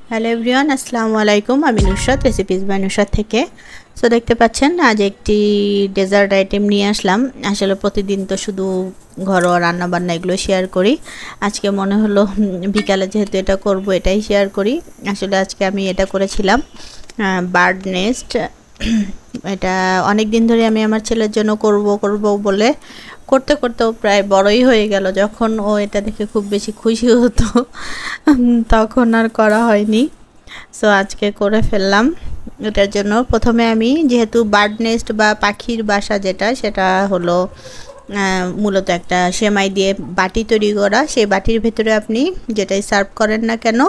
Hello everyone, আসসালামু আলাইকুম। আমি নুসরাত, রেসিপিস বাই নুসরাত থেকে। সো দেখতে পাচ্ছেন আজ একটি ডেজার্ট আইটেম নিয়ে আসলাম। আসলে প্রতিদিন তো শুধু ঘরোয়া রান্নাবান্না এগুলো শেয়ার করি। আজকে মনে হলো বিকালে যেহেতু এটা করব, এটাই শেয়ার করি। আসলে আজকে আমি এটা করেছিলাম বার্ড নেস্ট। এটা অনেক দিন ধরে আমি আমার ছেলের জন্য করব বলে করতে করতেও প্রায় বড়ই হয়ে গেল। যখন ও এটা দেখে খুব বেশি খুশি হতো তখন আর করা হয়নি। সো আজকে করে ফেললাম। এটার জন্য প্রথমে আমি যেহেতু বার্ড নেস্ট বা পাখির বাসা যেটা, সেটা হলো মূলত একটা সেমাই দিয়ে বাটি তৈরি করা। সেই বাটির ভেতরে আপনি যেটাই সার্ভ করেন না কেন,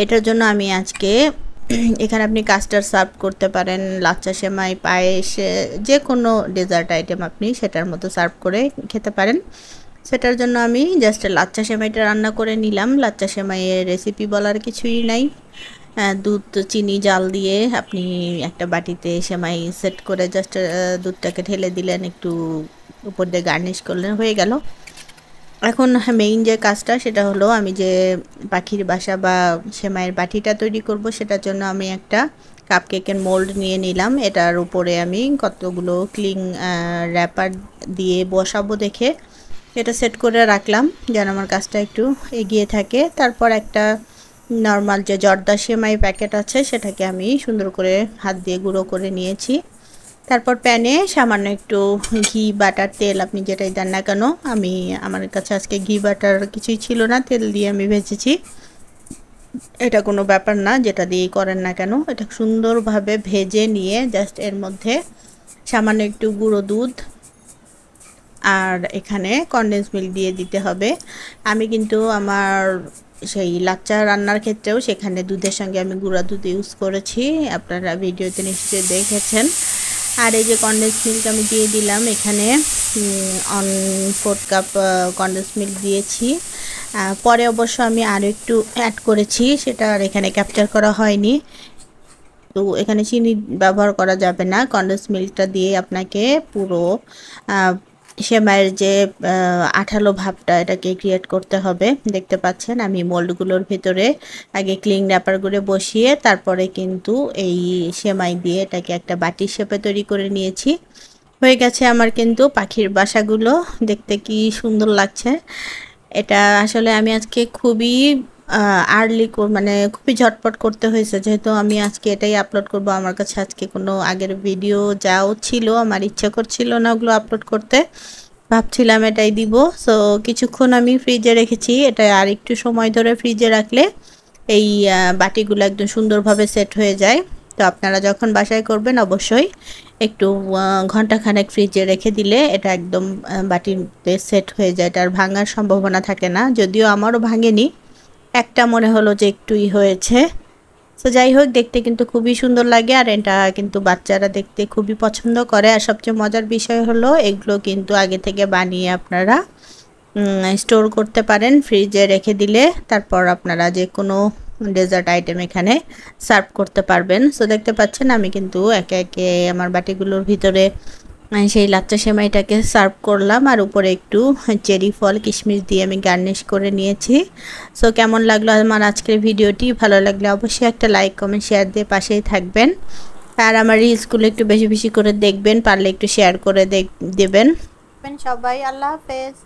এটার জন্য আমি আজকে এখানে আপনি কাস্টার্ড সার্ভ করতে পারেন, লাচ্চা সেমাই, পায়েস, যে কোনো ডেজার্ট আইটেম আপনি সেটার মতো সার্ভ করে খেতে পারেন। সেটার জন্য আমি জাস্ট লাচ্চা সেমাইটা রান্না করে নিলাম। লাচ্চা সেমাইয়ের রেসিপি বলার কিছুই নাই। দুধ চিনি জাল দিয়ে আপনি একটা বাটিতে সেমাই সেট করে জাস্ট দুধটাকে ঢেলে দিলেন, একটু উপর দিয়ে গার্নিশ করলেন, হয়ে গেল। এখন মেইন যে কাজটা সেটা হলো, আমি যে পাখির বাসা বা সেমাইয়ের বাটিটা তৈরি করব, সেটার জন্য আমি একটা কাপকেকের মোল্ড নিয়ে নিলাম। এটার উপরে আমি কতগুলো ক্লিং র্যাপার দিয়ে বসাবো দেখে এটা সেট করে রাখলাম, যেন আমার কাজটা একটু এগিয়ে থাকে। তারপর একটা নর্মাল যে জর্দা সেমাই প্যাকেট আছে, সেটাকে আমি সুন্দর করে হাত দিয়ে গুঁড়ো করে নিয়েছি। তারপর প্যানে সামান্য একটু ঘি, বাটার, তেল, আপনি যেটাই দেন না কেন, আমার কাছে আজকে ঘি বাটার কিছুই ছিল না, তেল দিয়ে আমি ভেজেছি। এটা কোনো ব্যাপার না, যেটা দিয়েই করেন না কেন। এটা সুন্দরভাবে ভেজে নিয়ে জাস্ট এর মধ্যে সামান্য একটু গুঁড়ো দুধ আর এখানে কনডেন্স মিল্ক দিয়ে দিতে হবে। আমি কিন্তু আমার সেই লাচ্চা রান্নার ক্ষেত্রেও সেখানে দুধের সঙ্গে আমি গুঁড়া দুধ ইউজ করেছি, আপনারা ভিডিওতে নিশ্চয়ই দেখেছেন। আর এই যে কনডেন্স মিল্ক আমি দিয়ে দিলাম, এখানে 1/4 কাপ কনডেন্স মিল্ক দিয়েছি। পরে অবশ্য আমি আরও একটু অ্যাড করেছি, সেটা আর এখানে ক্যাপচার করা হয়নি। তো এখানে চিনি ব্যবহার করা যাবে না, কনডেন্স মিল্কটা দিয়ে আপনাকে পুরো সেমাইয়ের যে আঠালো ভাবটা, এটাকে ক্রিয়েট করতে হবে। দেখতে পাচ্ছেন আমি মোল্ডগুলোর ভিতরে আগে ক্লিং র্যাপারগুলো বসিয়ে তারপরে কিন্তু এই সেমাই দিয়ে এটাকে একটা বাটির শেপে তৈরি করে নিয়েছি। হয়ে গেছে আমার কিন্তু পাখির বাসাগুলো। দেখতে কি সুন্দর লাগছে। এটা আসলে আমি আজকে খুবই আর্লি মানে খুবই ঝটপট করতে হয়েছে, যেহেতু আমি আজকে এটাই আপলোড করব। আমার কাছে আজকে কোনো আগের ভিডিও যাও ছিল, আমার ইচ্ছা করছিল না ওগুলো আপলোড করতে, ভাবছিলাম এটাই দিব। সো কিছুক্ষণ আমি ফ্রিজে রেখেছি। এটা আর একটু সময় ধরে ফ্রিজে রাখলে এই বাটিগুলো একদম সুন্দরভাবে সেট হয়ে যায়। তো আপনারা যখন বাসায় করবেন অবশ্যই একটু ঘন্টাখানেক ফ্রিজে রেখে দিলে এটা একদম বাটিতে সেট হয়ে যায়, এটা আর ভাঙার সম্ভাবনা থাকে না। যদিও আমারও ভাঙেনি, একটা মনে হলো যে একটুই হয়েছে। তো যাই হোক, দেখতে কিন্তু খুবই সুন্দর লাগে, আর এটা কিন্তু বাচ্চারা দেখতে খুবই পছন্দ করে। আর সবচেয়ে মজার বিষয় হলো এগুলো কিন্তু আগে থেকে বানিয়ে আপনারা স্টোর করতে পারেন ফ্রিজে রেখে দিলে, তারপর আপনারা যে কোনো ডেজার্ট আইটেম এখানে সার্ভ করতে পারবেন। সো দেখতে পাচ্ছেন আমি কিন্তু একে একে আমার বাটিগুলোর ভিতরে সেই লাচ্চা সেমাইটাকে সার্ভ করলাম, আর উপরে একটু চেরি ফল, কিশমিশ দিয়ে আমি গার্নিশ করে নিয়েছি। সো কেমন লাগলো আমার আজকের ভিডিওটি? ভালো লাগলে অবশ্যই একটা লাইক, কমেন্ট, শেয়ার দিয়ে পাশেই থাকবেন। আর আমার রিলসগুলো একটু বেশি বেশি করে দেখবেন, পারলে একটু শেয়ার করে দেবেন সবাই। আল্লাহ হাফেজ।